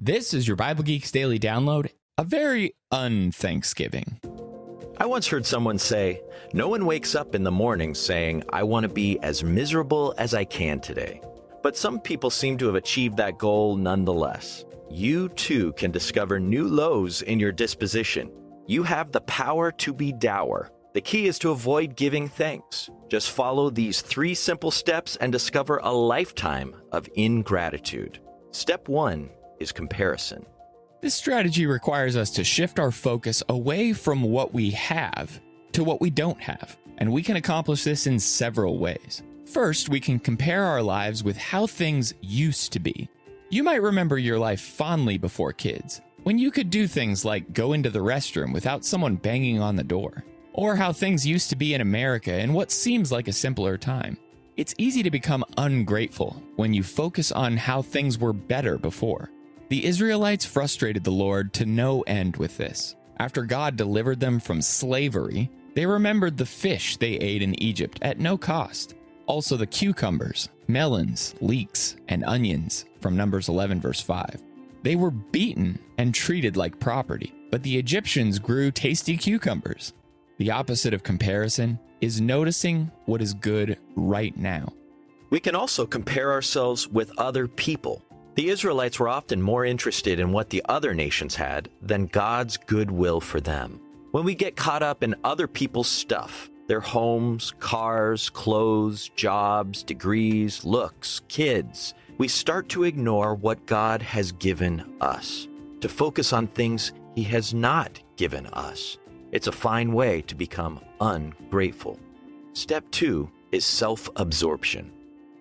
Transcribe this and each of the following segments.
This is your Bible Geeks Daily Download, a very un-Thanksgiving. I once heard someone say, "No one wakes up in the morning saying, I want to be as miserable as I can today." But some people seem to have achieved that goal nonetheless. You too can discover new lows in your disposition. You have the power to be dour. The key is to avoid giving thanks. Just follow these 3 simple steps and discover a lifetime of ingratitude. Step 1 is comparison. This strategy requires us to shift our focus away from what we have to what we don't have, and we can accomplish this in several ways. First, we can compare our lives with how things used to be. You might remember your life fondly before kids, when you could do things like go into the restroom without someone banging on the door, or how things used to be in America in what seems like a simpler time. It's easy to become ungrateful when you focus on how things were better before. The Israelites frustrated the Lord to no end with this. After God delivered them from slavery, they remembered the fish they ate in Egypt at no cost. Also the cucumbers, melons, leeks, and onions from Numbers 11 verse 5. They were beaten and treated like property, but the Egyptians grew tasty cucumbers. The opposite of comparison is noticing what is good right now. We can also compare ourselves with other people. The Israelites were often more interested in what the other nations had than God's goodwill for them. When we get caught up in other people's stuff, their homes, cars, clothes, jobs, degrees, looks, kids, we start to ignore what God has given us, to focus on things He has not given us. It's a fine way to become ungrateful. Step 2 is self-absorption.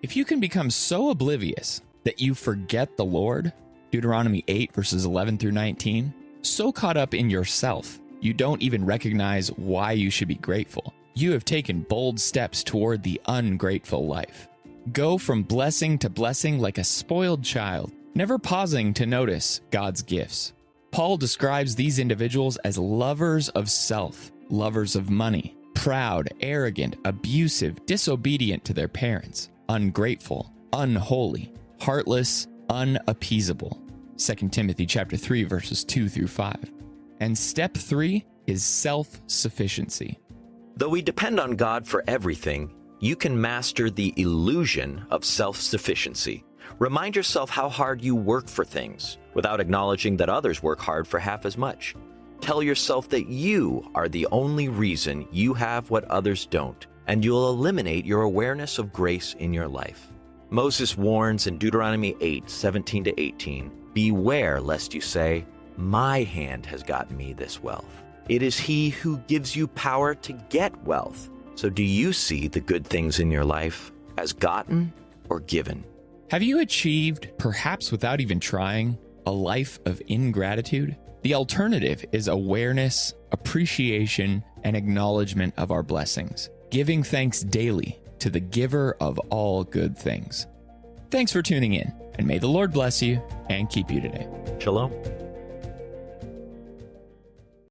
If you can become so oblivious that you forget the Lord, Deuteronomy 8 verses 11 through 19, so caught up in yourself, you don't even recognize why you should be grateful. You have taken bold steps toward the ungrateful life. Go from blessing to blessing like a spoiled child, never pausing to notice God's gifts. Paul describes these individuals as lovers of self, lovers of money, proud, arrogant, abusive, disobedient to their parents, ungrateful, unholy, heartless, unappeasable. 2 Timothy chapter 3 verses 2 through 5. And step 3 is self-sufficiency. Though we depend on God for everything, you can master the illusion of self-sufficiency. Remind yourself how hard you work for things, without acknowledging that others work hard for half as much. Tell yourself that you are the only reason you have what others don't, and you'll eliminate your awareness of grace in your life. Moses warns in Deuteronomy 8, 17 to 18, "Beware lest you say, 'My hand has gotten me this wealth.' It is He who gives you power to get wealth. So do you see the good things in your life as gotten or given?" Have you achieved, perhaps without even trying, a life of ingratitude? The alternative is awareness, appreciation, and acknowledgement of our blessings, giving thanks daily to the giver of all good things. Thanks for tuning in, and may the Lord bless you and keep you today. Shalom.